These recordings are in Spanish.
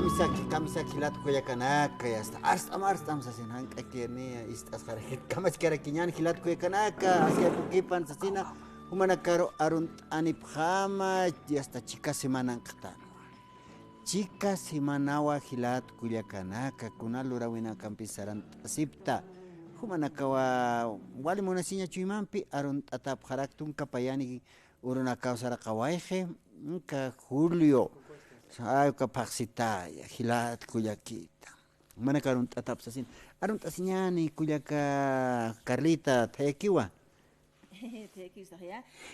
Kamisaki lat kuyakanaka hasta arstam sasin hanka kene istas kharakit kamas karakinyan hilat kuyakanaka asia kukipan sasina humanakaro arunt anip khama hasta chika semana qtan chika semanawa hilat kuyakanaka kunalura wina kampisaran sipta humanakawa wali monasinya chuimampi arunt atap kharaktum kapayani uruna kausara kawaije nka julio ay kapaksita ya hilat kuyakita mana karun tatap sasin arun tasinyani kuyaka Carlita tekiwa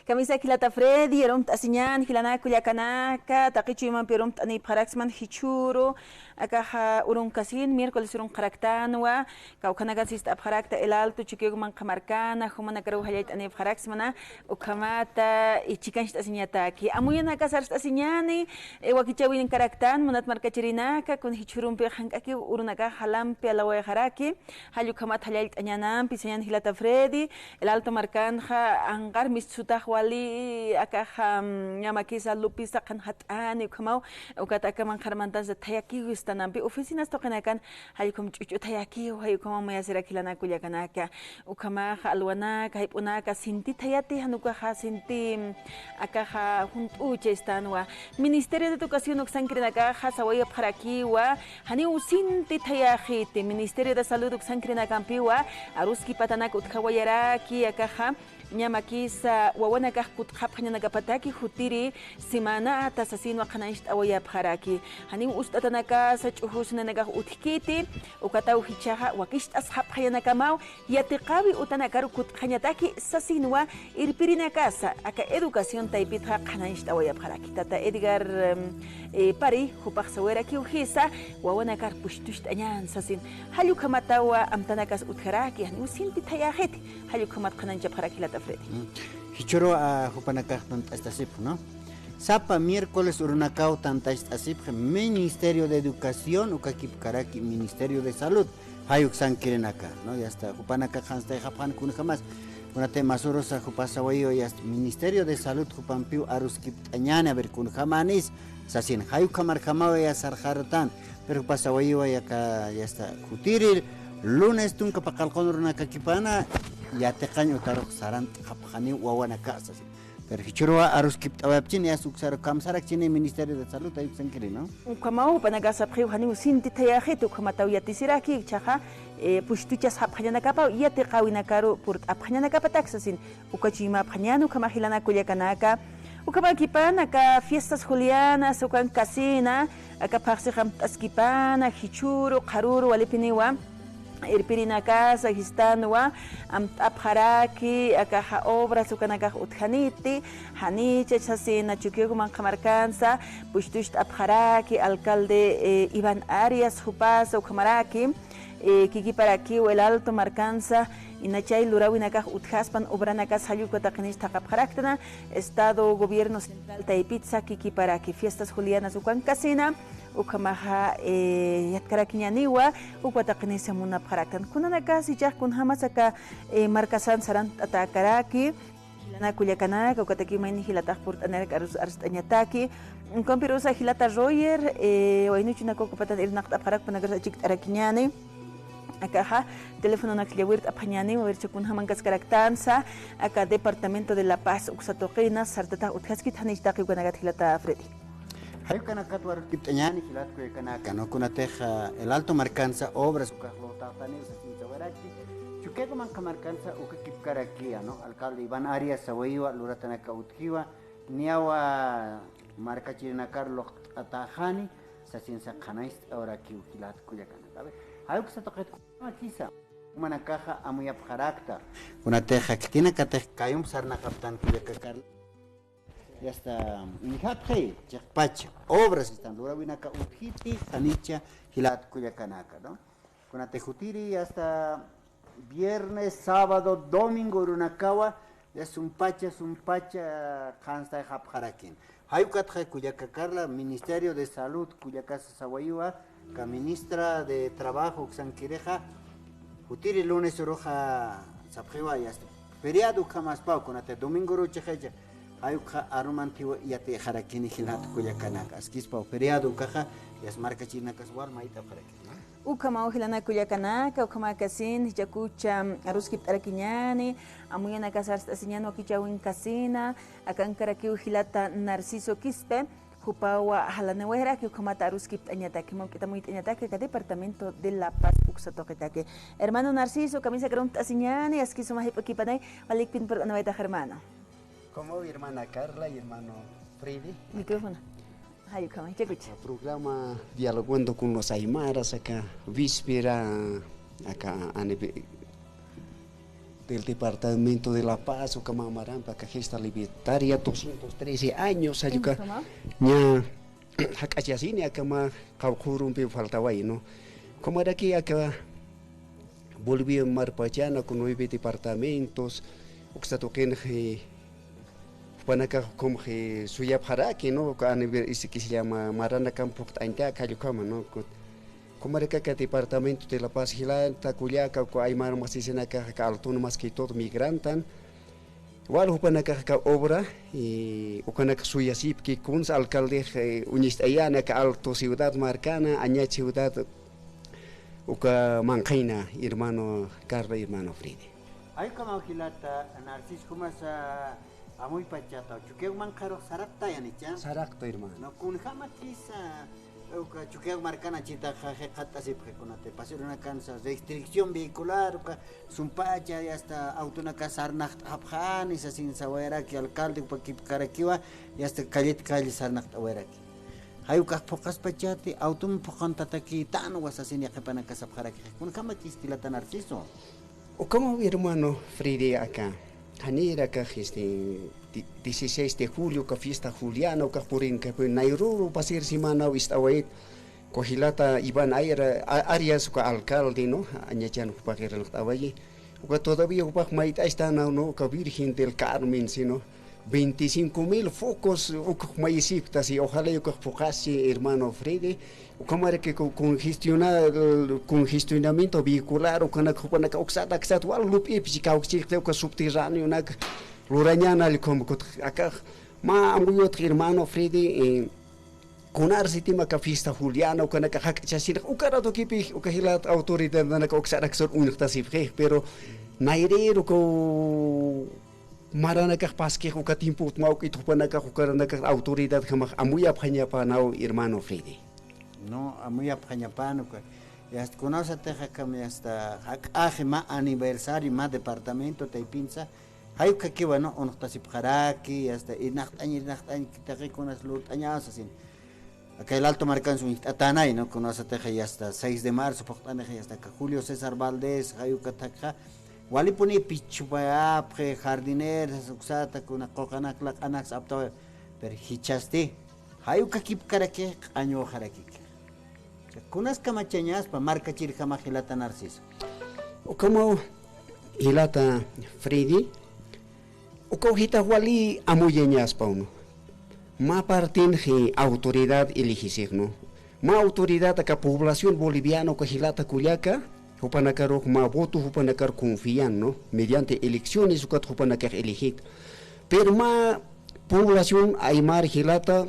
Camisa kilata Freddy, erum tasinyan, hilana kuyakanaka, takichuman perum tani paraxman hichuro, akaha urun kasin, miércoles urun karaktanwa, kaukanagasist abharakta el alto, chiqueguman kamarcana, humanakaru hayat ani paraxmana, ukamata, y chicanch tasinyataki. Amuyana casar tasinyani, wakichawin karaktan, monat marcachirinaka, con hichurum pejankaki, urunaka halampe alawe haraki, hayukamat hayat anyanam, pisayan hilata Freddy, el alto marcan, anggar misudah wali akah nyamakisa lupisa kan hatani kamau ukataka mangharmantan zatayaki wistanampi oficinas tokenakan hayukum cucu tayaki hayukum mayasira kilana kuyakanaka ukama alwana kahipuna sinti tayati hanuka sinti akah huntu chestanwa Ministerio de Educación oksankrinaka hasawaya parakiwa hani usinti tayahiti Ministerio de Salud oksankrinaka aruski patanak utkawayaraki akah Nyamakisa wawanaka kutkapanyanaga pataki hutiri semana atasasin wakanaisht awaya paraki hanim ustatanaka sa chuhusnanaga utkiti ukatau hichaha wakisht ashaphayanaka mau yatiqawi utanakaru kutkanyataki sasinwa irpirinakasa aka educación taipitha kanaisht awaya paraki tata Edgar pari hupaqsawera kiuhisa wawanakar pushtusht anyan sasin halyukamatawa amtanakas utkaraki hanim sinti tayaheti halyukamat kananja paraki lata Hichoro a Jupanacaj Tantastasip, ¿no? Sapa miércoles Urunacao Tantastasip, Ministerio de Educación, Ukakip Karaki, Ministerio de Salud, Hayuk San Kirenaka, ¿no? Ya está, Jupanacaj Hansta Japan kun jamás. Una tema surosa Jupasawayo y Ministerio de Salud Jupampiu Aruskip Tañana, ver kun jamanis, Sasin, Hayuk Kamar Jamawa y Sarjaratan, pero Jupasawayo ya está, Jutiril, lunes Tunka Pacalcon Urunacakipana. Ya te caño taro sarant kapkhani wawana kasas pero hichurwa aruskip tawapchin ya suksar kamsarak chine Ministerio de Salud ayuk sankiri no kamau panagasa priu hani usinti tayahitu kamataw yatisiraki chaha pushtuchas hapkhanyana kapa yate qawina karu purt apkhanyana kapa taxasin ukachima apkhanyanu kamahilana kulyakanaka ukabakipana ka fiestas julianas ukan casina aka paxiham taskipana hichuru qaruru walipiniwa irpirina casa histanwa abharaki akaha obras ukanaka uthaniti haniche chasina chukiuman kamarkansa pushtush abharaki alcalde Iván Arias Jupasa ukamaraki kikiparaki el alto marcanza inachay lurawinaka uthaspan obranaka sayukotaqnish taqabharaktana estado gobierno central taipitsa kikiparaki fiestas julianas ukan casina ukamaha yatkarakiñaniwa ukwataqnisa munapharaktan kunanaka sijaq kunhamasaka markasan saran atakaraki hilana kuyakanaka ukatakimayni hilataq purt'anaraka arstañataki compirusa hilata royer waynuchinako kupatan irnaqt apharakpanagarsa chikt'arakiñani Acá, teléfono nakliawir apañani, verchakun hamankas karaktansa, acá Departamento de La Paz, Uxatoquina, Sartata, Uthaskit, Hanishtaki, Guanagat, Hilata, Freddy. Hay que nacar tu arquitectañani, Hilat, Kuyakanaka, no con ateja, el alto marcanza, obras, Ucajlota, Tanis, Sinchavaraki, Chuquego Manca Marcanza, Ukakipkarakia, ¿no? Alcalde Iván Arias, Sawayiwa, Luratanaka Utjiwa, Niawa, Marca Chirinacar, Atajani, Sacienza Kanais, ahora aquí, Hilat, Kuyakanaka. Hay que se toque quizá una caja a muy abjaracta una teja que tiene que te cayó un sarna capitán que ya está hijatje chapach obras están lura winaka uthiti hanicha hilat kuyakanaka no con atejutiri hasta viernes sábado domingo runakawa es un pacha kansta abjarakin hay que te kuyakakarla Ministerio de Salud kuyakasa sawayua la ministra de Trabajo, Xanquireja, Jutiri lunes roja Sapjiwa y hasta feriado jamás pau con ate domingo rocheja ayuka arumantiwa y ate jarakini hilat kuyakanaka, asquis pau feriado caja es marca china casual maita para que Ukama ojilana kuyakanaka, ukama kasin, jacucha aruskip araquiñani, amuyana casar asiñano kichawin casina, akan karaki ujilata Narciso Quispe, Jupawa Halanewera, que ukamata aruskip añataque, kita muy añataque, que departamento de La Paz, uxatoquetaque. Hermano Narciso, camisa grunt asiñani, asquiso mahipaquipanay, valikpin por anaveta hermano. Como mi hermana Carla y hermano Freddy. Micrófono. El programa dialogando con los aymaras acá, víspera acá del departamento de La Paz, o Camamarampa, acá gesta libertaria, 213 años, ayuca, ya, acá ya cine, acá ma, caucurum pe faltaba ahí, ¿no? Como era aquí acá, volví en Marpachana con 9 departamentos, oxatoquen, Panaka como que suya para que no que se llama Marana Campo Anta Cayucama no como era que departamento de La Paz Gilanta Culiaca o Aymar Masisena que autónomas que todo migrantan igual Panaka obra y o Panaka suya sí que con alcalde unistayana que alto ciudad marcana aña ciudad o que Mancaina hermano Carla hermano Fride hay como Gilata Narciso como esa Amoy pachata, chuqueo mancaro saracta ya ni chan. Saracta hermano. No kun jama kisa, chuqueo marcana chita jaje kata sip que con te pasar una cansa restricción vehicular, sumpacha ya hasta autona casarna habhan esa sin saber que alcalde pa kip karakiwa ya hasta calle sarna awera ki. Hayu ka pocas pachati autum pokan tataki tan wasasin ya que pana kasap karaki. Kun jama kistila tan Narciso. O como hermano Fride acá. Hanera que 16 de julio que fiesta juliana que por en que Nairuru pasir semana wistawait kohilata iban áreas que alcalde no añachan para el tawaye que todavía upah maita está no que Virgen del Carmen sino 25,000 focos mayisiptas y ojalá yo que focase hermano Freddy como era que congestionamiento vehicular o con la oxada que está todo lupi psicológico que subterráneo na lurañana como acá ma muy otro hermano Freddy con arsitima que fiesta juliana o con la caja chasir o cara do kipi o que la autoridad na oxada que son unirtasif pero nairero ko marana ka paske ko katimpo mau ki tupana ka karana ka autoridad kama amuya phanya pa nao hermano Freddy no amuya phanya pa no ya conoce teja kama hasta ma aniversario ma departamento te pinza hay que bueno on tasip kharaki hasta inacht añi kita con as lut añas asin acá el alto marcan su atanay no conoce teja ya hasta 6 de marzo portana ya hasta Julio César Valdés hay que taka Wali puni pichupaya pre jardiner suksata kuna kokana klak anak sapta per hichaste hayu kakip karake año haraki kunas kamachanyas pa marca chirja magilata Narciso o como hilata Freddy o cojita wali amuyeñas pa uno ma partin he autoridad elegir no ma autoridad a población boliviana que hilata Culiaca Hupanakar ma voto hupanakar confían, ¿no? Mediante elecciones hupanakar elegir. Pero ma población aymar gilata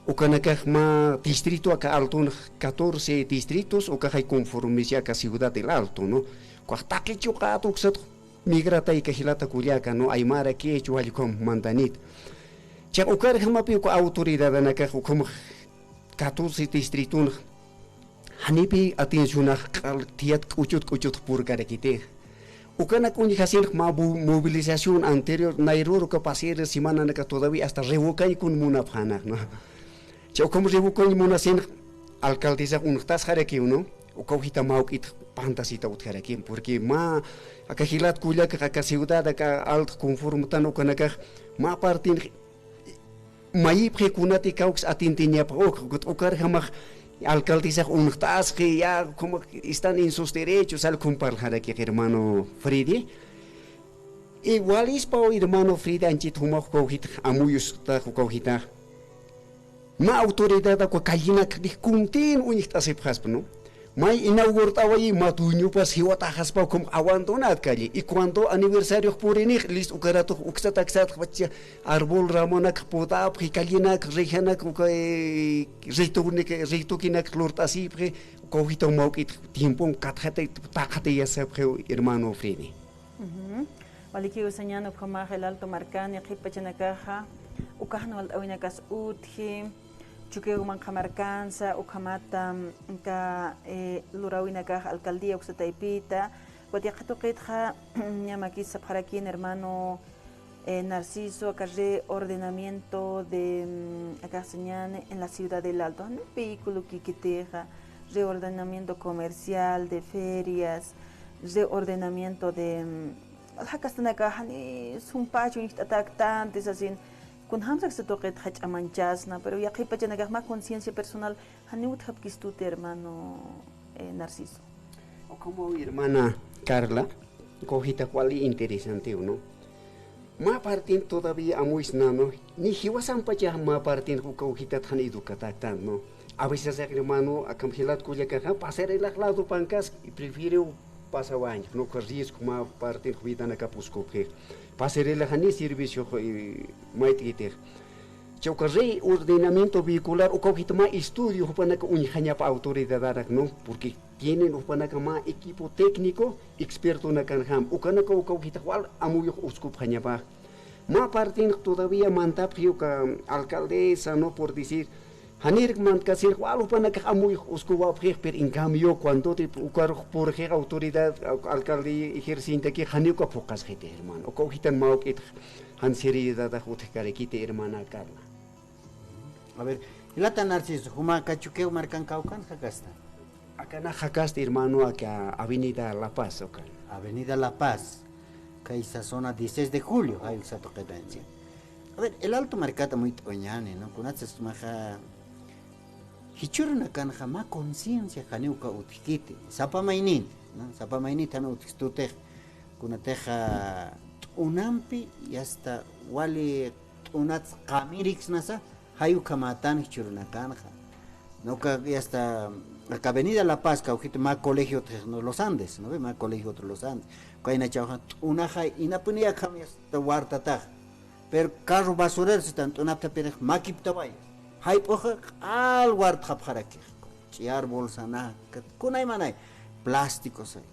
hupanakar ma distrito acá alto 14 distritos o hay conformidad acá ciudad del alto, ¿no? Cuartaque chocato xat migrata y gilata Culiaca, ¿no? Aymar aquí chualicom mandanit. Ya ukar jama pio autoridad anaka como 14 distritos Hanipi atención a tiat kuchut purga de quite. Ukana kuni hacer movilización anterior nairuro que pasar semana que todavía hasta revocar con munafana, ¿no? Yo como revocar muna sin alcaldesa untas haraki uno, o cojita maukit pantasita utharaki porque ma acá gilat kulia que acá ciudad acá alt conformatan ukana que ma partin mai prekunati caux atintinya pro ukar hamach alcaldesa untas que ya como están en sus derechos al comparar aquí hermano Freddy igual es para hermano Freddy anchit huma cojita amuyus ta cojita ma autoridad a cojina que contin unita se paspa no Mai inaugurtaba y matuño pas hiwa tajaspa como aguantonat calle y cuando aniversario por enig list ukarato uksataksat bacha árbol ramonak potap hikalinak rejanak reitunik reitukinak lortasi pre cogito maukit tiempo katjate tajate ya se hermano Freddy. Vale que usañano como el Alto Marcán y Kipachanakaja ukahno al awinakas utji Chuque man Camarcanza, Ucamata, Lurawinaka, alcaldía Uxataipita, Guatiacato Quetja, Yamakisa para aquí, hermano Narciso, acá ordenamiento de acá en la ciudad del Alto, un vehículo que quiteja, reordenamiento comercial, de ferias, reordenamiento de Alhacastanaka, es un pacho, tantes así. Con hamsak se toque hach amanchasna, pero ya que pacha nagah más conciencia personal, haniut hab kistute hermano Narciso. O como hermana Carla, cogita cual interesante uno. Ma partin todavía amuis nano, ni hiwasan pacha ma partin cogita tan educatan, no. A veces hermano a campelat cuya caja pasar el lado pancas y prefiero pasaban, no corrías como partin cuidan a capusco que pasaré la jani servicio maititer. Chaucarrey ordenamiento vehicular o cogita más estudio para que unijanya pa autoridad no porque tienen para que más equipo técnico experto na canham o kana ko cogita cual amuyo uscup hanya pa ma partin todavía mantap que alcaldesa no por decir Hanir man kasir walu pana ka amuy uskuwa per en cambio cuando te por autoridad alcalde ejerciente que hanir ka focas gente hermano o cogitan mau que han seriedad da jote care kite hermana Carla. A ver, la tan Narciso, huma cachuqueo marcan caucan jacasta. Acá na jacasta hermano acá Avenida La Paz ocan. Avenida La Paz, que esa zona 16 de julio, hay esa toquedancia. A ver, el Alto Marcata muy toñane, ¿no? Con haces maja Hichurna kan jama conciencia janeuka utikiti sapa mainin no sapa mainin tan utikstute kuna teja unampi y hasta wali unats qamirix nasa hayu kamatan hichurna kanja no ka y hasta la avenida La Paz caujito ma colegio Los Andes no ve ma colegio Los Andes kaina chauja una hay inapunia kamias ta wartata pero carro basurero se tanto unapta pero makipta vaya hay poja al guard japjaraki chiar bolsa na kunay manay plásticos hay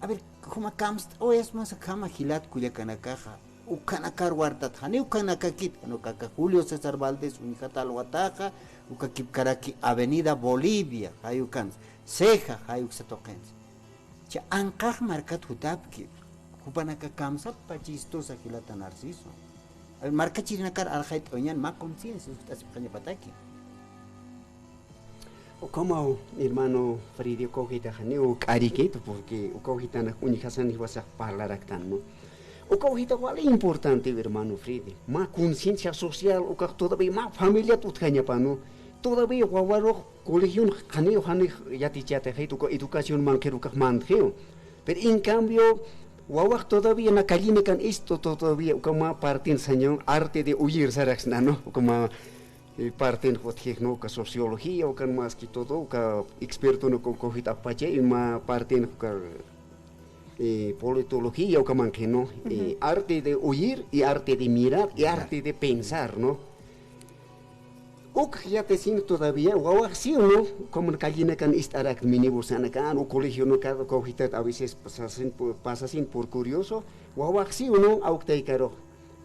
a ver como camst o es más cama gilat cuya canakaja u canakar guardat hani u canakakit no kaka Julio César Valdés unicatal wataja u kakip karaki Avenida Bolivia hay u can ceja hay u satoqens cha ankaj markat hutapki kupanaka kamsat pachistosa gilata Narciso el marca chirinakar alhait oñan más conciencia así paña pataki O como hermano Freddy cogita haneo cariqueto porque o cogita na unicasan y vas a hablar actan no o cogita cuál es importante hermano Freddy más conciencia social o que todavía más familia tu caña pa no todavía guawaro colegio haneo ya te heito educación manquero que manqueo pero en cambio Wawak todavía na calle kan esto todavía como parte señor arte de huir sarax no como parte en no que sociología o kan más que todo que experto no con cogita pache y más parte en politología o como que no arte de huir y arte de mirar y arte de pensar no Ok, ya te siento todavía, wow, sí o no, como en calle can estar minibus anacan o colegio no cada cogita a veces pasasin por curioso, wow, sí o no, aukta caro.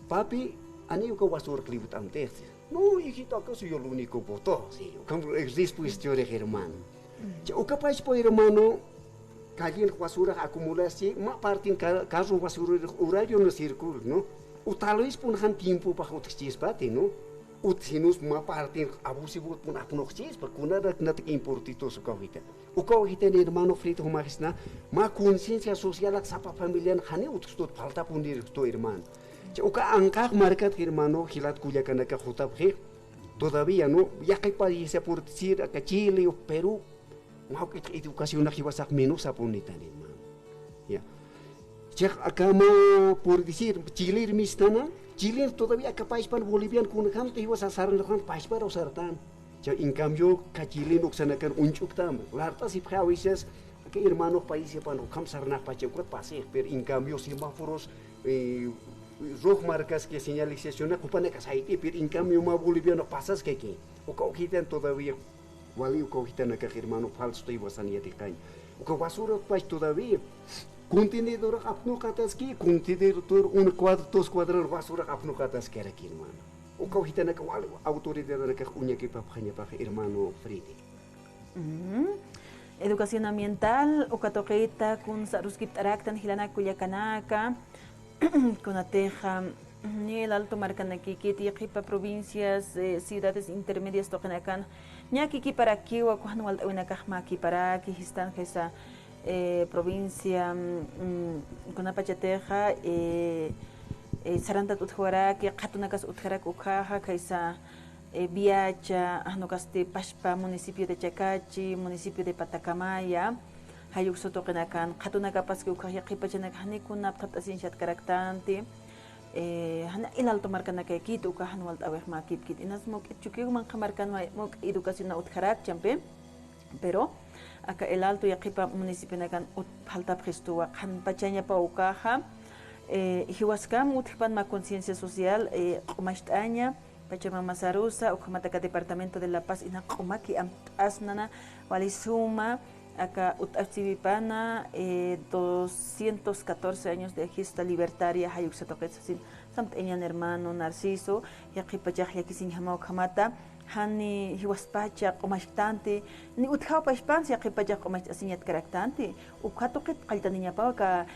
Papi, anio que vas a orclibut antes. No, hijito, acaso yo lo único voto, sí, como después yo de hermano. O capaz por hermano, calle en basura acumulación, más parte en caso basura horario no circula, ¿no? O tal vez pongan tiempo para otros chispate, ¿no? Utsinus ma parte abusivo pun apnoxis pa kuna nat importito su kawita o kawita ni hermano frito magisna ma conciencia social ak sapa familian hane utstot falta pundir to hermano o ka angkak markat hermano hilat kuya kana ka khutab khe todavía no ya que país por decir acá Chile o Perú ma que educación aquí vas a menos apunita hermano ya acá por decir Chile mistana Chile todavía capaz para boliviano con gente iba a hacer el país para usar tan En cambio, Cachilin Oxanakan Unchuktam, Lartas y Pravises, que hermanos países para no camsarnas pachecuat pase, pero en cambio semáforos rojo marcas que señalización ocupan Casaiti, pero en cambio más boliviano pasas que o cogitan todavía, wali o cogitan acá hermano falso y wasaniati cañ, o que basura pues todavía. Contenedor apno kataski, contenedor un cuadro, dos cuadros basura apno kataski aquí hermano. O cogitan acá wali autoridad acá uña que papaña para hermano Fridi. Educación ambiental, o catoqueta, con saruskip taraktan, hilana cuyacanaka, con ateja, ni el alto marcanaki, kipa provincias, ciudades intermedias toquenacan, ñaki para aquí o cuando altaunacajmaki para aquí están esa provincia con apachateja, sarantat utjuaraki, katunakas utjarak ukaja, kaisa. Viacha, Anocaste Pashpa, municipio de Chacachi, municipio de Patacamaya, Hayuk Sotokenakan, Katunacapas que Ukajaki Hanikuna, Tatasin Shat Caractante, Hana el alto marcanaka kit, Ukahan Walt Awehma Kit, Inasmok, Chukuman Kamarkan, Mok Educación Utkarak, Champe, pero acá el alto Yakipa, municipio Nakan, Palta Prestua, Han Pachaña Paucaja, Hiwaskam, Utpan Ma Conciencia Social, Umashtaña. Pachamama Sarusa, Ukamataca Departamento de La Paz, Inakomaki, Asnana, Walisuma, acá Utachivipana, 214 años de gesta libertaria, Hayuxatoquetsin, Santeñan hermano Narciso, Yakipachak Yakisin Hamao Kamata, Hani Hiwaspacha, Komastante, ni Uthao Pashpan, Yakipachak Komastasinyat Caractante, Ukatoket Kaltaniña Pauca,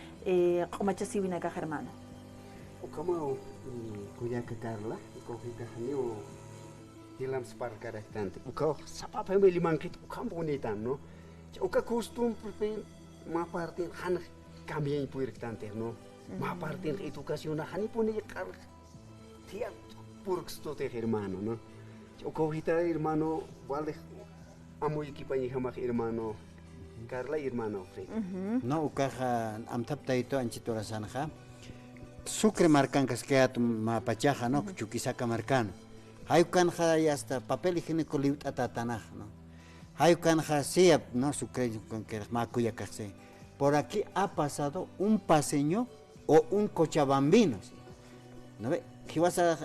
Komachasivinaga hermano. Ukamao, Kuyaka Carla. Cogita hanio hilam spar caractante uka sapa family mankit ukam bonitan no uka costum ma parte han cambia importante no ma parte educación hani pone car tia purxto te hermano no cogita hermano vale amo equipaña jamás hermano Carla hermano no uka amtapta ito anchitora sanja Sucre marcan casqueat mapachaja, ¿no? Chuquisaca marcano. Hay canja y hasta papel higiénico liut atatanaj, ¿no? Hay canja siap, ¿no? Sucre con que macuya case. Por aquí ha pasado un paseño o un cochabambino, ¿sí? ¿No ve? Que vas a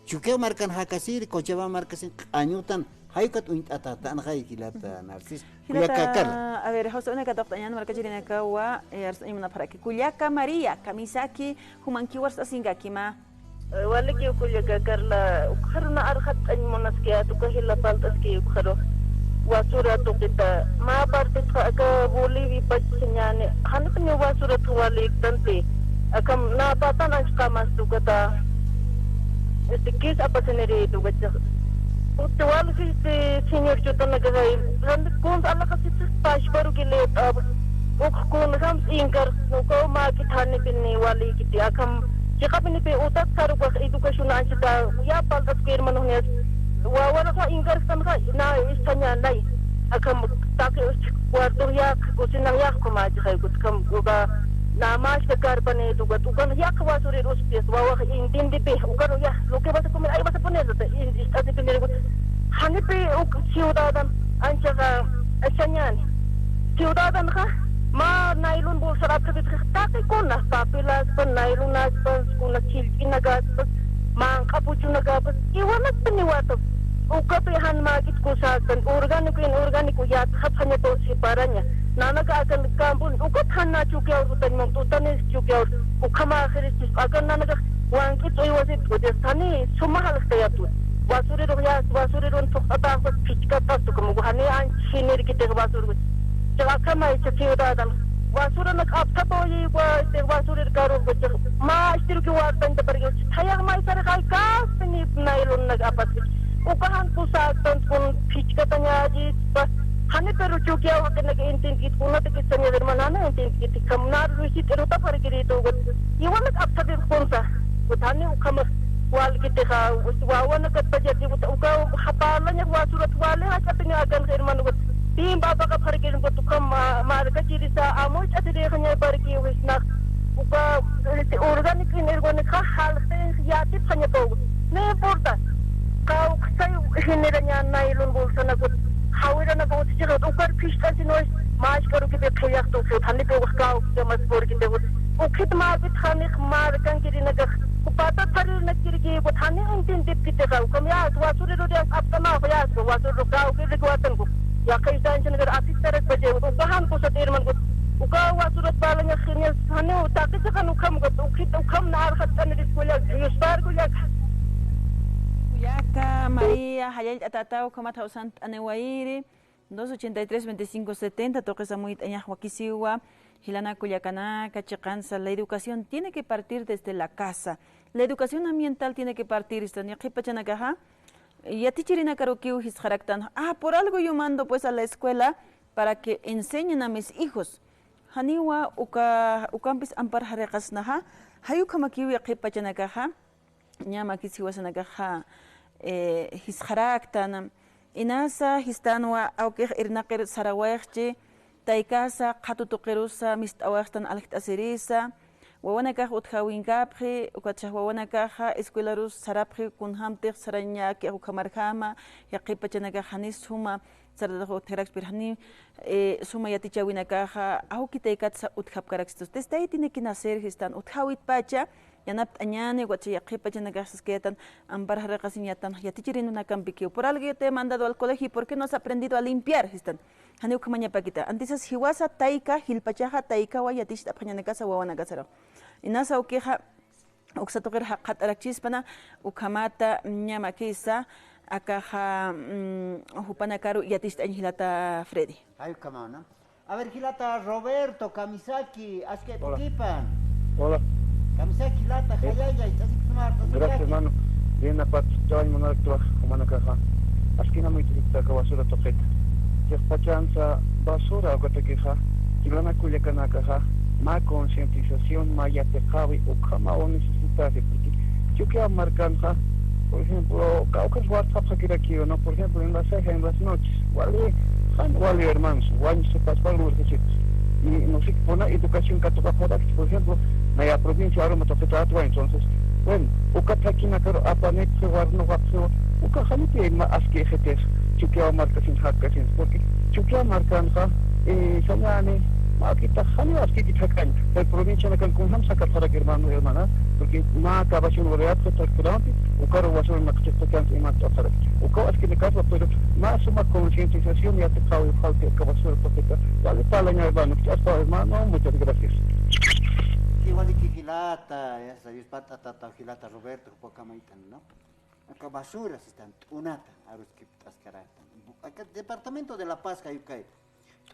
chuqueo marcan jacasir, cochabamba marcan añutan. Hay que tuit atatan hay kilata narcis. A ver, José, una cataptañan marca chirina kawa, una para que Culiaca María, Kamisaki, Humanki was asingakima. Wale que Culiaca Carla, Ukarna Arhat and Monaskia, Tukahila Paltas que Ukaro, Wasura Tokita, Ma parte Taka, Bolivi Pachanyane, Hanapin Wasura Tuali Tante, Akam Na Patan Kamas Tukata, the case opportunity to get. Tuwal si senior chuta nagay kung ala kasi sa baru gilit kung ham ingkar ko makitani pini wali kiti akam jika pini pe utak sarubah edukasyon na kita ya paltas kair manuhnya wala ka ingkar kan ka na isanya nai akam taki warto ya kusinang ya kumaji kay kutkam uga na mas kakar pane tugat ugan ya kwasuri ruspies wawa intindi pe ugan ya loke basa kumin ay basa punya zata istasi piniri hani pe ciudadan ancaga asanyan ciudadan ka ma nailun bol sarap ka taki kona papilas pan nailun nas pan kuna chilki nagas mang kapuchu nagas iwanat peniwato uga pe han magit ko sa kan organiko ya hanya to si paranya Nana ka akan kampun ukat hana chukiaw utan mong tutanis chukiaw ukama akhiris akan nana ka wangkit oy wasit kodestani sumahal kaya tu basuri ron tok ata ko pichka ta to kamo hani an chinir kite basuri jaga kama chakiyo dadan basura nak apta boyi wa te basuri karo ko ma istir ki wartan ta pergi sayang mai sar kai kas ni nailon nag apat ukahan pusat kun pichka tanya ji Hani pero chukia wa kena intin kuna te kisanya dermanana intin kit kamnar rusi teruta par kiri to got iwan apta dir konsa utani ukama wal kite ka wawana kat pajati uka hapalanya wa surat wale ha katnya agan herman got tim baba ka par kiri got ukam mar ka kiri sa amoy ati de khanya par ki wisna uka organic ha hal te yati khanya to ne porta kau sai genera nya nylon bolsa na ko hawira na ko tiro ukar pista sinoy mas karo ki bekhiya to so thani pe uskao ke mas por ki de ukit ma bi thani mar kan ki na ga kupata thari na kiri ki bo thani untin dip ki te ka kam ya wa suri ro de apna ho ya wa suri ro ka ki de watan ko ya kai dan chen gar atis tarak baje ko bahan ko sa ter man ko uka wa suri balanya khinya thani uta ki kan ukam ko ukit ukam na ar khat kan diskola yusbar ko ya Yaka, María, Hayal Atatao, Kamata Sant Anewairi, 283-2570, Toques Amuit Añahuaquisiwa, Hilana Culiacanaca, Chicanza. La educación tiene que partir desde la casa. La educación ambiental tiene que partir, y a Tichirina Karokiu, por algo yo mando pues a la escuela para que enseñen a mis hijos. Haniwa, Ucampis Ampar Harekasnaha, Hayukamakiu Yakipachanakaha, Nyama Kisiwasanagaha. His haraktan inasa histanwa aukir irnaqir sarawaychi taikasa qatutuqirusa mistawaqtan alqtasirisa wawanakaj uthawinkapji ukachaj wawanakaja escuelarus sarapji kunhamtiq saraña ke ukamarjama yaqipachanakajanis suma saradajo teraxpirjani suma yatichawinakaja aukitaikatsa uthapkaraxtus desde ahí tiene que nacer histan uthawit pacha Yanap añane, guachayaquipa, chanagasas que tan ambar haracasiñatan, yatichirin una campiquio. Por algo te he mandado al colegio, ¿por qué no has aprendido a limpiar? Están. Haneu kamaña paquita. Antes hiwasa taika, hilpachaja taika, wayatish apañanacasa, wawanacasaro. Inasa uqueja, uxatoker hacataracchispana, ukamata, ñamaquisa, akaja, upanakaru, yatish anjilata Freddy. Ay, camana. A ver, Gilata Roberto Kamisaki, haz que equipan. Hola. Kamisaki lata hayaya itasi kumarta. Gracias, hermano. Bien, aparte, estoy en una actua, como una caja. Askina muy triste que basura toqueta. Ya pachanza basura o que te queja. Si van a cuya cana caja, más concientización, más ya te cabe o cama o necesitas de porque yo quiero marcar, por ejemplo, caucas WhatsApp aquí, ¿no? Por ejemplo, en la ceja, en las noches. Vale, hermanos, vale, se pasa para los recetas. Y no sé, una educación que toca por ejemplo, en la provincia ahora me toca todo, entonces, bueno, uka takina karo apanet se warno wakso, uka halite ma aske jetes, chukia marca sin hakkasin, porque chukia marcan señane, ma kita hali aske kitakan, la provincia na kan kunham sakat para hermana, porque ma acabación real se transparente, uka ro waso na kitakan iman tsara, uka aske nekasa pero ma suma concientización ya te cabe falta acabación porque vale talanya hermano, hasta hermano, muchas gracias. Igual que Gilata, ya sabes, patata, Gilata Roberto, poca maitan, ¿no? Acá basuras están, unata, a los que tascaratan. Acá departamento de La Paz, Ayucay,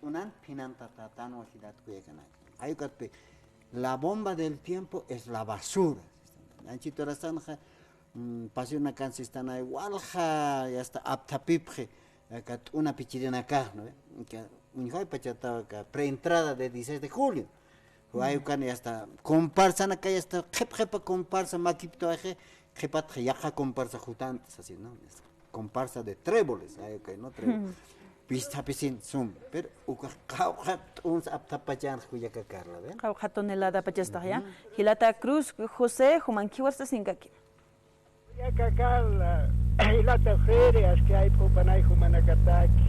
unan pinanta tatano, Gilat Cuyacanay. Ayucate, la bomba del tiempo es la basura. Anchito la zanja, pasé una canción, están ahí, walja, ya está, aptapipje, acá una pichirina acá, ¿no? Que un hijo de pachata, preentrada de 16 de julio. Ayucan ya está comparsa acá ya está jepa comparsa maquipto aje jepat yaja comparsa jutantes así no comparsa de tréboles ayucan no tréboles pista pisin sum pero uka qawqat uns aptapachan kuyaka carla ven qawqa tonelada pachasta ya Gilata Cruz José Jumanquiwarsta Sinkaki ya kakal Gilata ferias que hay popanay humanakataki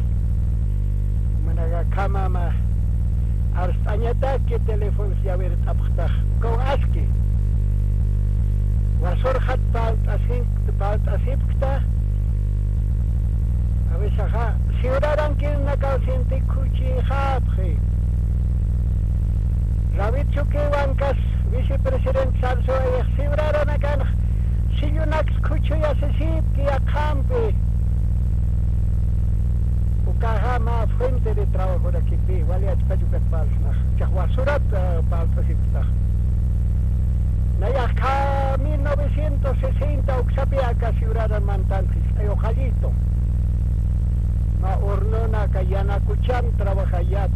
humanakakamama Arstañata que teléfono si a ver tapta con aski wasor hat palt asipta a veces ha si oraran que na calciente cuchi hapre Ravicho que bancas vicepresidente Salso y si oraran acá si yo nax cucho ya se sip que a campe Ukahama fuente de trabajo de aquí, vale a tpajukat palsna. Chahwasurat palsipta. Nayaka 1960 uksapia kasiuraran mantantis, ayojalito. Ma ornona kayana kuchan trabajayat.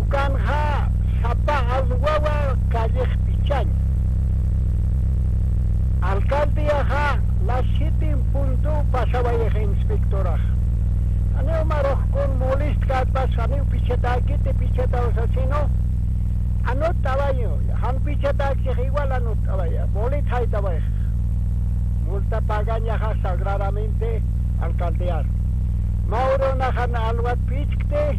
Ukanja sapa alwawa kallej pichan. Alcalde ha la sitin punto pasaba ya inspectora. Aneo maroh con molist kat pas aneo picheta kite picheta osasino. Anot tabayo, han picheta que igual anot tabaya. Bolit hay tabaya. multa pagan ya sagradamente alcaldear. Mauro najan alwat pichkte,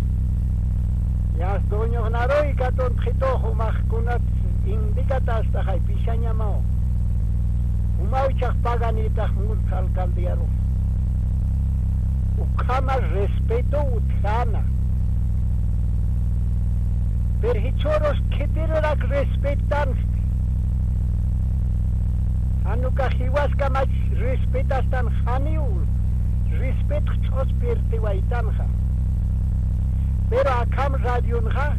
ya doño naroi katon tritojo kunat indicat hasta hay pisaña mao. Umau chak paganita multa alcaldearo. Ukama respeto utjana. Perhichoros kitirak respetan. Anu kahiwas kamach respetas tan haniul. Respect chos perti waitanja. Pero akam radiunja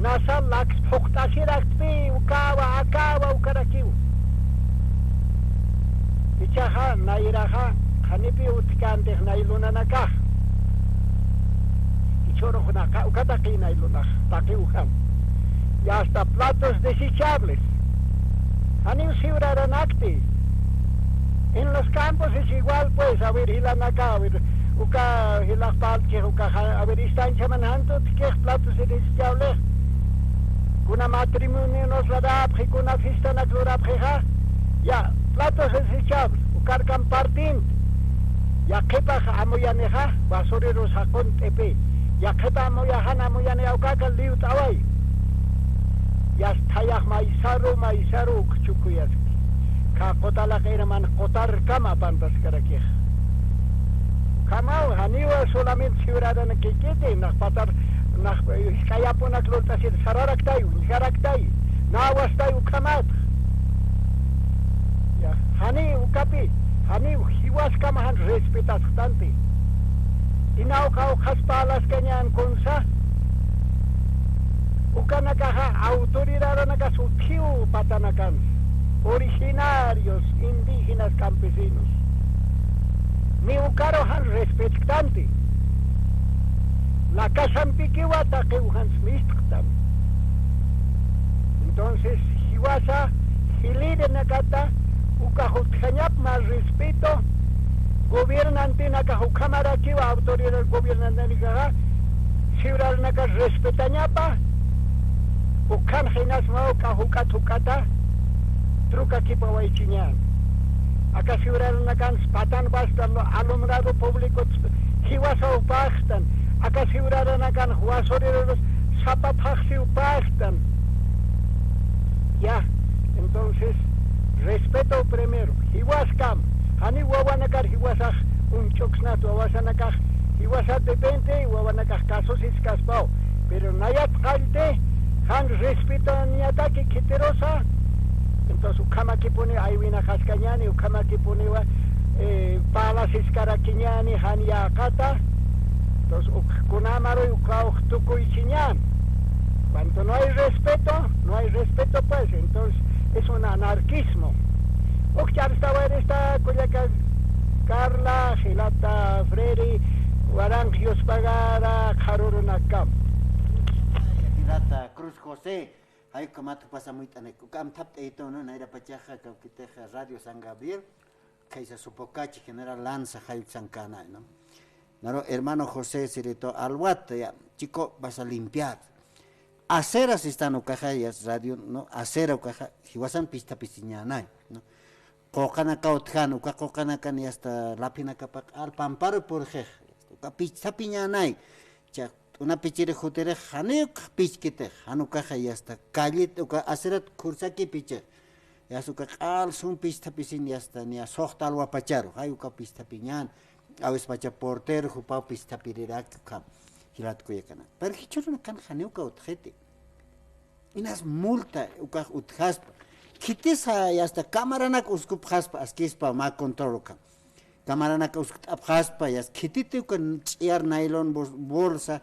nasa lax poktasirakt acaba ukarakiu. Ichaja nairaja hanipi utkante nailunanaka. Ichoro hunaka ukataki nailunaj takiujan. Y hasta platos desechables. Hanim sibraranakti. En los campos es igual, pues, a ver, hilanaka, a ver, uka hilakpalche, uka, a ver, están chamanando, que platos desechables. Kuna matrimonio nos la da, kuna fiesta na clora preja, ya, platos desechables, ukar compartiendo. Ya kepa amoyaneja, basureros hakon tepe, ya kepa amoyahana amoyane aukaka liut awai. Ya tayak maisaro ukchukuyas. Ka kotala man kotar kama pantas karakih. Kamau haniwa solamente ciudadana kekete nak patar nak kaya po naglultasir sararak tayo, nisarak tayo, nawas tayo kamat. Ya hani ukapi, hani hiwas kamahan respetas tanti. Inaw ka kaspalas kanyan kunsa. Ukanakaha autoridad nakasutiu patanakan. Originarios, indígenas, campesinos. Mi ucarohan respectante. La casa piquiwata que uhan smisttam. Entonces, hiwasa, hilide nakata, ukahutjanyap más respeto, gobernante nakahukamara kiwa, autoridad gobernante nikaha, sibral nakas respetanyapa, ukan hinas mau kahukatukata, truca aquí para Huaychiñán. Acá si hubiera una patan basta alumbrado público, hiwasa upastan. Acá si hubiera una huasoreros zapataxi upastan. Ya, entonces, respeto primero. Hiwaskam, hani wawanakar hiwasaj un choxnat, wawasanakaj, hiwasat depende, wawanakaj casos iskaspao. Pero nayat kalte, han respeto ni ataque kiterosa. Entonces, ukama que pone aywina jascañani, ukama que pone palas escaraquiñani, hania kata. Entonces, kunamaro y ukauchtuku y chiñan. Cuando no hay respeto, pues, entonces es un anarquismo. Ukchar estaba en esta cuyaca Carla, Gilata, Freri, Guarangios Pagara, Jarurunacam. Gilata, Cruz José. Hay como tu pasa muy tan cam tap esto no naira pachaja que teja radio San Gabriel que se supocachi general lanza hay sancana no naro hermano José Sirito Alwat ya chico vas a limpiar aceras están ucajas radio no acera ucaja hiwasan pista pisciñana no kokana kautjan ukakokana kan y hasta la pina capac al pamparo por jej pista piñana ya una pichire jutere hanuk pichkite hanukaja y hasta calle uka acerat kursaki piche ya suka al sun pista pisin ya hasta ni sohtal wapacharo hay uka pista piñan awes pacha portero jupa pista pirirak kam hilat kuyakana pero hichuruna kan hanuka utjete inas multa uka uthaspa kitisa ya hasta cámara nak uskup haspa askispa ma control kam cámara nak uskup haspa ya kitite uka chiar nylon bolsa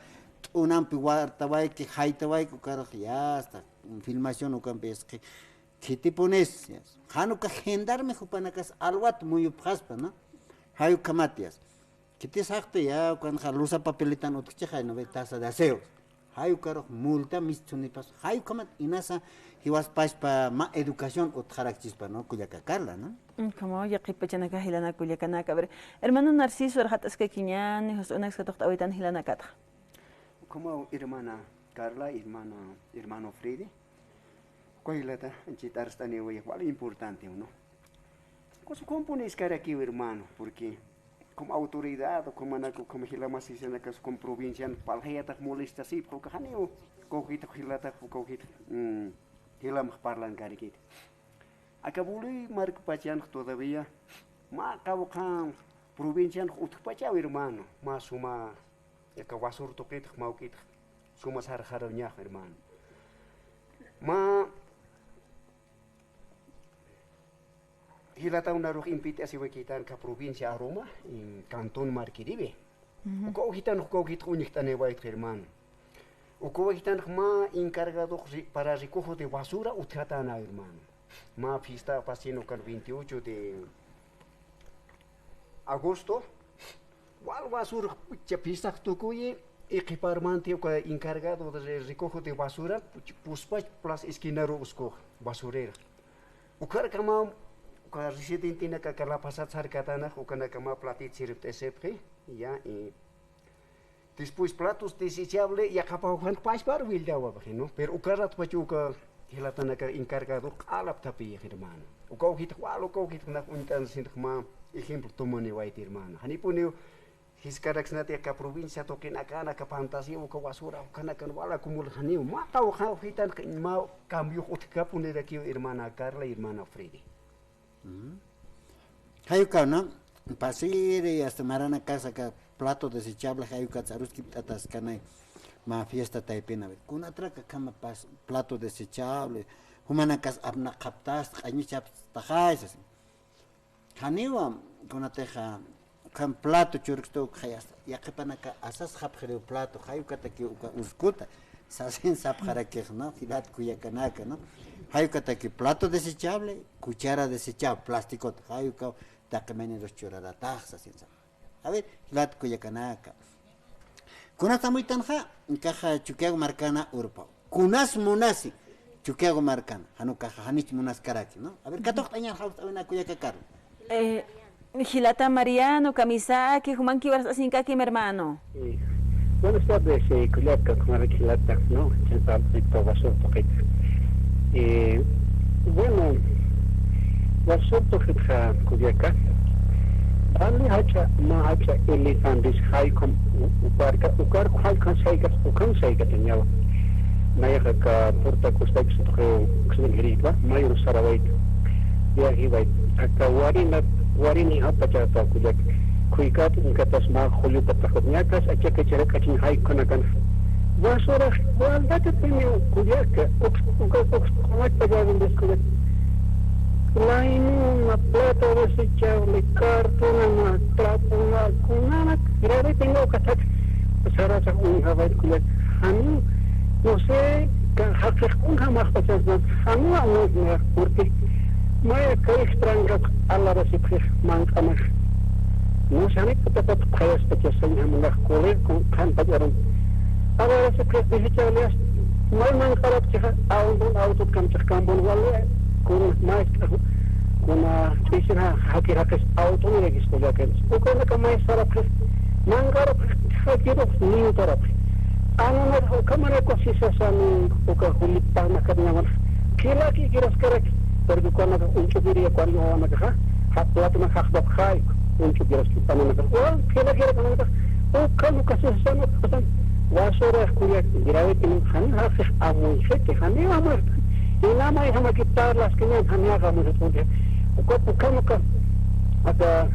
una guarda que haitawai caro ya hasta filmación o campes que te pones hanuka gendarme jupanacas alwat muy upaspa no hayu kamatias que te sagte ya cuando jalusa papelita no te cheja no taza de aseo hayu caro multa mis chunipas hayu kamat inasa hiwas paspa ma educación o tjarachispa no kuyaka carla no como ya que pachana hilana kuyakana ver hermano Narciso erhatas que quiñan hos unas que toqta awitan hilana kata como hermana Carla, hermano Freddy, cuál es la chitarsta ni igual importante, ¿no? Cosa compones cara aquí, hermano, porque como autoridad o como hilama si se como provincia palhaya molesta sí, porque haneo cogita hilata cogita hilam parlan carikit. Acabuli marca pacian todavía ma acabo kan provincia utpacha hermano, más suma que wasur toquet mauquit suma sarjaroña hermano. Ma hilata una roh impite asi wakitan ka provincia Roma in canton Marquiribe. Uko hitan uniktan wait hermano. Uko hitan ma encargado para recojo de basura utratana hermano. Ma fiesta pasino kan 28 de agosto. Wal basura pista tukuye equiparmante o encargado de recojo de basura puspa plus esquina rosko basurera. Ukar kama ka residente na kakala pasat sarkatana ukana kama platit sirip TSP ya después platos desechables ya kapau kan pas baru wildawa no pero ukarat pachuka hilatana ka encargado alap tapi hermano ukau hit walo kau hit na untan sin ma ejemplo tomone wait hermano hani punio hiskarax na ka provincia to kinakana ka fantasia uka basura ukana kan wala kumul hani ma tau kau hitan ma cambio utka punera ki hermana Carla hermana Freddy. Hayuka, ¿no? Pasir hasta marana casa que plato desechable hayuka tsaruski atascana ma fiesta taipena. Kuna traca cama pas plato desechable. Humana cas abna captas añi chap tajais. Haniwa kuna teja kan plato churksto khayas. Ya kapana ka asas khapkhre plato hayuka taki uskuta. Sasin sapkhara ke no filat kuya kanaka no. Hayuka taki plato desechable, cuchara desechable, plástico, hayuka takmeni los churara taxa sin sa. A ver, filat kuya kanaka. Kuna muy tanja, caja chuquego marcana urpa. Kunas munasi, chuquego marcana, hanuka hanich munas karaki, ¿no? A ver, katok taña haus avena kuya kakar. Gilata Mariano, Kamisaki, Humanki Barsasinka, mi hermano. Buenas tardes, Culiaca, como era Gilata, ¿no? Central Víctor Basur Toquet. Bueno, Basur Toquet, Culiaca, Bali hacha, ma hacha, elefandis, haikom, ukar haikom saikat, ukan saikat, nyawa. Naya ka porta kustak sutro ksengirita, mayor sarawait, ya hiwait, aka warini apa jata Culiaca. Kuikat ingkatas ma khulu patakotnyakas acha kecere kacing hai konakan wasora wal dapat ini Culiaca oks komat pajawin diskut lain na plato desechable kartona na trapo na kunana kirare tengo katak sara sa unhawait Culiaca anu no sé kan hakik unhamah pachas anu anu na porque maya kai stranga alla resipre mangkamah. No sabe que te puedes que se llama la escuela con tanta gente. Ahora se cree que ya les no man para que a un auto que se cambia wala con maestro con una piscina hakira que auto no le escuela que o con la maestra para que mangara hakira ni para ana no cámara cosas son o que julita na karna que la que quieras que pero cuando un chubiría cuando ana que ha plato na khadab khai untuk jelas kita mengenal. Wah, kira-kira mengenal. Oh, kalau kasih sama pesan, wasora kuliah dirawat ini kami harus amun sih, kami amun. Ini nama yang kita las kini kami akan menjadi. Bukan ada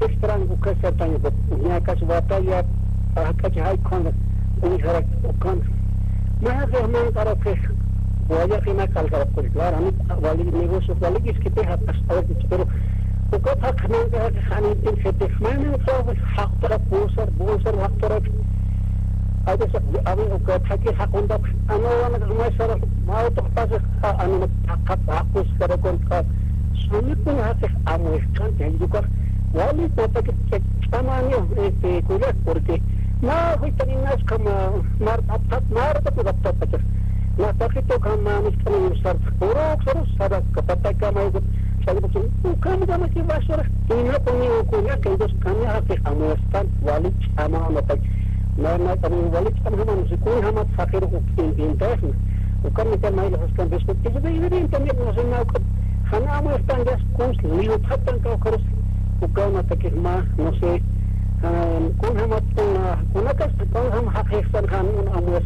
ekstrang bukan sertanya, punya kasih wata ya, kasih high con, ini harap bukan. Mereka memang kalau kes, wajah kena kalau kuliah, kami wali negosiasi wali kita harus awal itu. وقد حكمنا عن الانفتاح ما نفاوض حق طرف بوصر حق طرف هذا أبي وقد حكي حق عندك أنا وأنا ما صار ما تحتاج أنا حق وصر كنت سمعت هذا أمور كان تهجوك والي تطلق تمامي في كل أسبوعي ما هو الناس كما ما رتبت ما تأخذ كما مستني يصير وراء صار كتبت كما يقول saya betul bukan sama si wasor ini pengukunya kaidos kami harus amuskan walik sama apa mana kami walik sama musikun hamat fakir uktin pintas bukan kita main haruskan perspektif jadi ini internet nasional Hanamo están ya con lío tratan caucaros ukaw na takirma no sé kung hamat kung nakasipang hakisan kanun amo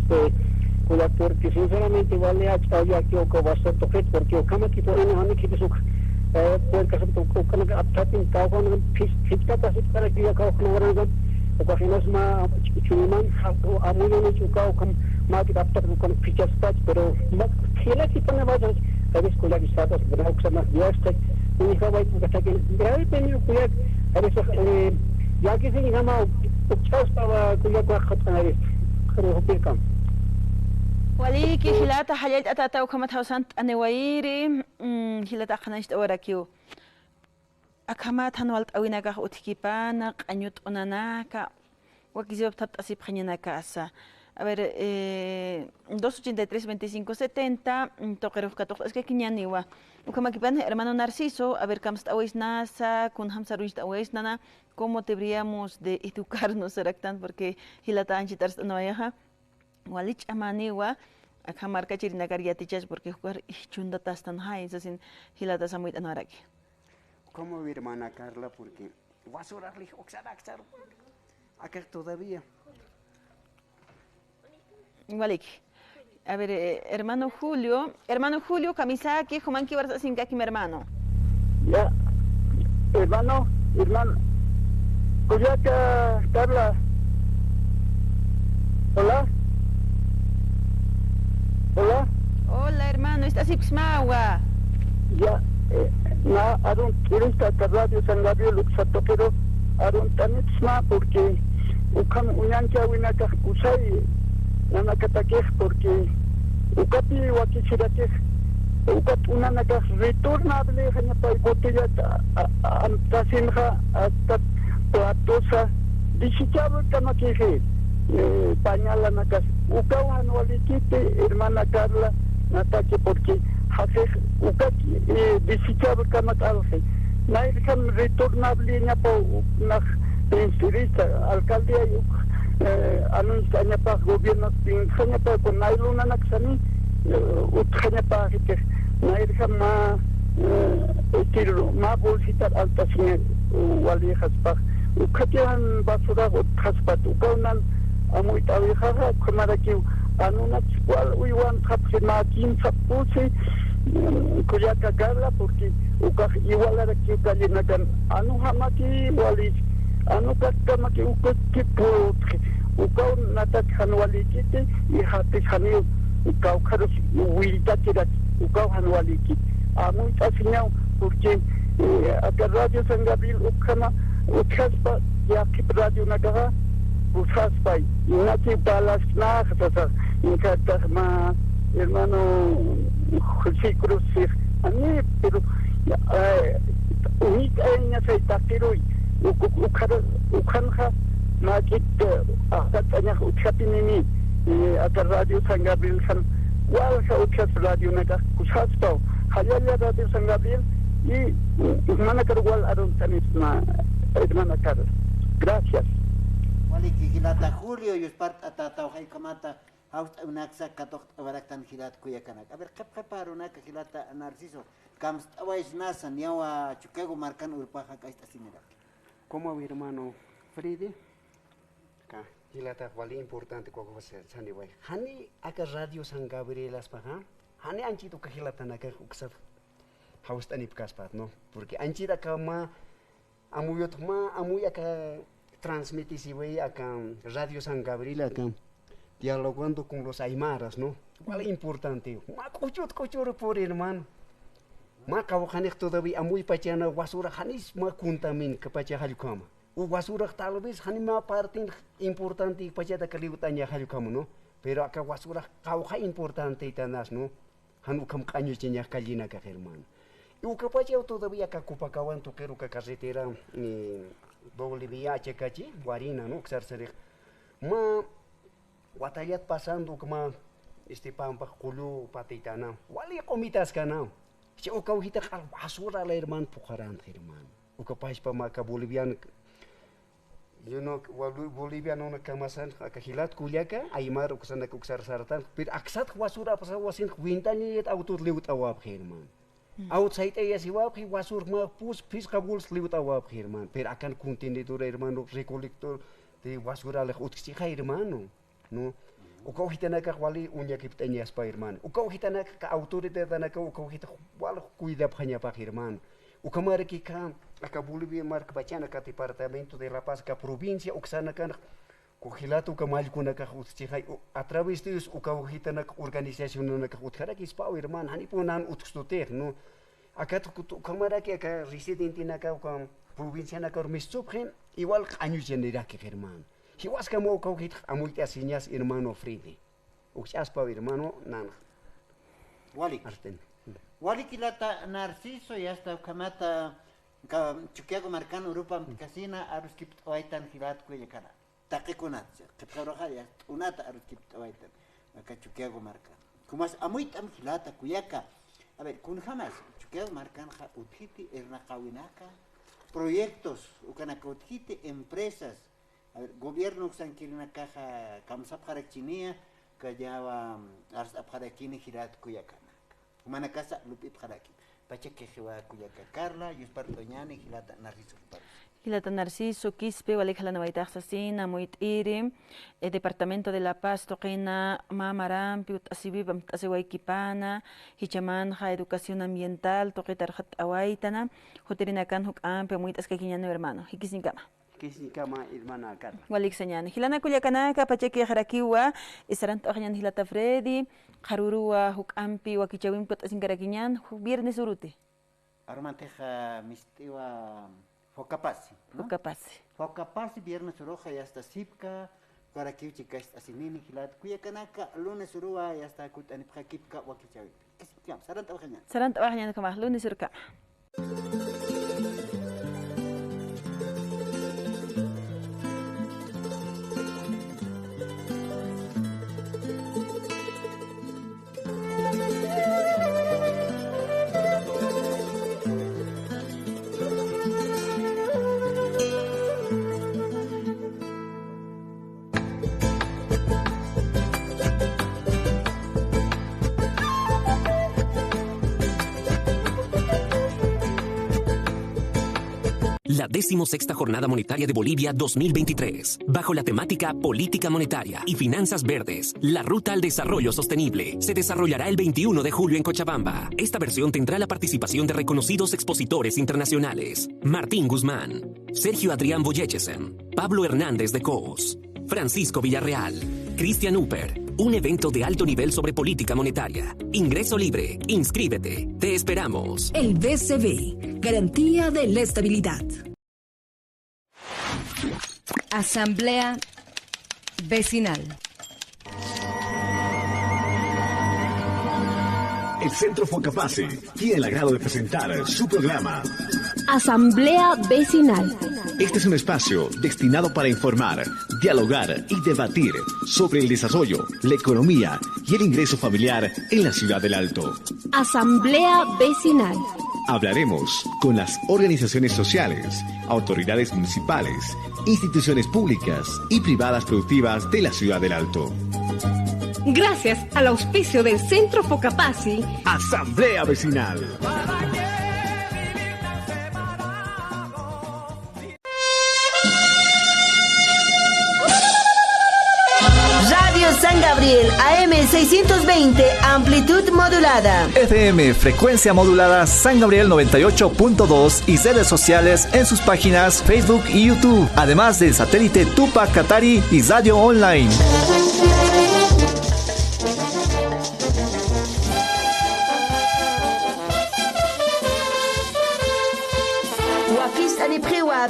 kuya porque sinceramente vale hasta ya que o basta toque porque o kama tipo en hani kipisuk puede kasam to ko kana aptatin ka ko na fitta pasit para que ka ko na ran o kahinas ma chuman o amuyo ni chuka o kam ma que aptar ko fichas touch pero khela ki pana baza habis kuya ki status bra uksa ma ya sta ni ka bai ko kata ke grave penio kuya habis ya que se llama uksa sta kuya ko khatna ri khare hopir kam ولي كي هلاتا حليت أتاتا وكما تهوسانت أنا ويري هلاتا خناشت أوراكيو أكامات هنوالت أويناكا أوتيكيباناك أنيوت أوناناكا وكيزيو بتات أسيب خنيناكا أسا A ver, 283 25 70 toquero katoq es que kiñaniwa ukama kipan hermano Narciso a ver kamst awais nasa kun hamsa ruist awais nana cómo deberíamos de educarnos seractan porque hilata anchitars no ayaha walich amaniwa acá marca chirina cariatichas porque jugar chunda tastan hay sin hilata samuit anaraki. ¿Cómo mi hermana Carla? Porque vas a orarle oxaraxar acá todavía. Igualik. A ver, hermano Julio, camisa que Jumanki Barza sin mi hermano. Ya, hermano, cuya Carla. Hola. Hola. Hola, hermano, ¿estás ipsmawa? Ya, na arun turista radio San Gabriel Luxato, pero arun tanitsma porque ukam unyancha winaka usai nanakatakej porque ukati wakichirakej ukat unanaka retornable hanya botella amtasinja hasta platosa dichichaba kamakeje pañala nakas ukawan walikite hermana Carla nataque porque hace ukati dichichaba kamatalje nairkam retornable nya po na turista alcaldía anuncia para gobierno pinja para con nailuna naksani utkanya para que nairja ma estilo ma bolsita alta sin walijas para ukatian basura utkaspat ukaunan amuy tawijaja kumaraki anuna igual uiwan kapsima kim sapusi kuya kagala porque ukaj igual ara que kalinakan anu hamaki walis anu kakama que ukaki potri ukau natak hanwalikite y hati hanio ukau karos wilita tirat ukau hanwalikite amu tasinyao porque acá radio San Gabriel ukama ukhaspa ya kip radio nagaha ukhaspa inati balas na khasa inkata ma hermano José Cruz ani pero unik aynya sai takiroi ukanja makit atatanya utkapinini ata radio San Gabriel san walha utkas radio naga kushaspa hayalla radio San Gabriel y hermana Carwal aron tanisma hermana Carla gracias wali kihilata Julio y part atata hay kamata haus unaksa katok baraktan hilat kuyakanak a ver qaparuna kahilata Narciso kams awais nasan yawa chukego marcan urpaja kaista simira. Como mi hermano Freddy, acá, y la tahuali importante como va a ser Sandiway. Hani acá radio San Gabriel aspaja, hani anchito que la tanaka uksaf, haus tanip kaspat no, porque anchita acá ma amuyot ma amuy acá transmite si wey acá radio San Gabriel acá dialogando con los aymaras no, igual importante, ma cochor por hermano. Ma kau khanik todavía amuy pachana wasura hanis ma kuntamin ke pacha halukama u wasura tal vez hani ma parte importante pachata kaliutanya halukama no pero acá wasura kau ha importante tanas no hanu kam kanyo chenya kalina ka hermano u ke pacha todavía ka kupakawan to quero ka carretera doble vía chekachi guarina no xarserek ma watayat pasando kuma este pampa kulu patitana wali comitas kana si o kau hita kal basura la hermano pukaran hermano o capaz pa maka boliviano you know boliviano na kamasan akahilat kuliaka aymar o kasana kuksar saratan pero aksat basura pasa wasin wintani et auto leut awab hermano Outside ella si wapri wasur ma pus pisca buls liuta wapri hermano. Pero acá contenedor hermano recolector de basura le utxija hermano. No. O cogitana wali unya kipteñas pa hermano. O cogitana autoridad anaka o cogita wal cuida paña pa hermano. O camara que acá Bolivia marca bachana ka departamento de La Paz ka provincia o sana kan cogilato kamal kuna ka utxija a través de o cogitana organización na ka utxara que spa hermano hani ponan utxtoter no. Acá tu camara que acá residente na ka provincia na ka misopgen igual año genera que hermano. Hiwas kamo cogit amulte asiñas hermano Freddy. Uxas pa hermano nana. Wali. Wali kilata Narciso ya hasta kamata chukiago marcano Europa casina aruskip waitan hilat kuyakana. Taqikunat. Qipqaroja ya unata aruskip waitan. Acá chukiago marcano. Kumas amuit am hilata kuyaka. A ver, kun jamás chukiago marcano ja uthiti ernaqawinaka proyectos ukanaka uthiti empresas. A ver, gobierno sanquilina caja kamsap harakchinia kayaba ars apharakini hirat kuyakana. Mana casa lupi pharaki. Pache que jewa kuyaka Carla y partoñani hilata Narciso. Hilata Narciso Quispe walekhala nawaitaxasina muit iri departamento de La Paz toqina mamarampi asibibam asiwaikipana hichamanja educación ambiental toqitarjat awaitana hoterinakan huk ampe muit askakiñano hermano hikisinkama. Kama hermana Carla. Walik señan. Hilana kuyakanaka pacheki harakiwa isarant akanyan hilata Freddy harurua huk ampi wakichawim kot asinkarakiñan viernes uruti. Armanteja mistiwa Focapasi. Focapasi viernes uroja y hasta Sipka para que chicas asinini hilat kuyakanaka lunes urua y hasta kutanipja kipka wakichawim. Sarant akanyan. Sarant akanyan kama lunes urka. La 16ª Jornada Monetaria de Bolivia 2023, bajo la temática Política Monetaria y Finanzas Verdes, la Ruta al Desarrollo Sostenible, se desarrollará el 21 de julio en Cochabamba. Esta versión tendrá la participación de reconocidos expositores internacionales: Martín Guzmán, Sergio Adrián Boyechesen, Pablo Hernández de Cos, Francisco Villarreal, Cristian Upper. Un evento de alto nivel sobre política monetaria. Ingreso libre. Inscríbete. Te esperamos. El BCB. Garantía de la estabilidad. Asamblea Vecinal. El Centro Focapasi tiene el agrado de presentar su programa Asamblea Vecinal. Este es un espacio destinado para informar, dialogar y debatir sobre el desarrollo, la economía y el ingreso familiar en la ciudad del Alto. Asamblea Vecinal. Hablaremos con las organizaciones sociales, autoridades municipales, instituciones públicas y privadas productivas de la ciudad del Alto. Gracias al auspicio del Centro Focapasi. Asamblea Vecinal. Radio San Gabriel, AM 620, amplitud modulada. FM, frecuencia modulada, San Gabriel 98.2 y redes sociales en sus páginas Facebook y YouTube, además del satélite Tupac Katari y radio online.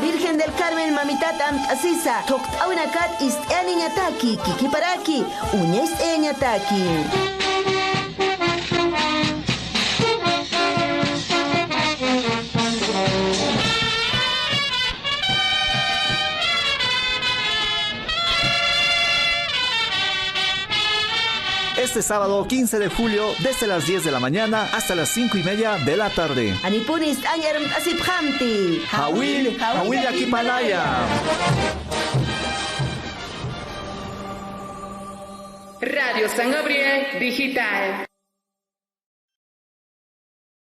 Virgen del Carmen Mamitat Asisa, Tokt Awinakat ist Niñataki, Kiki Paraki, Uñez Niñataki. Este sábado 15 de julio, desde las 10 de la mañana hasta las 5:30 de la tarde. Anipunis Añarum Asiphamti. Hawil Yakipalaya. Radio San Gabriel Digital.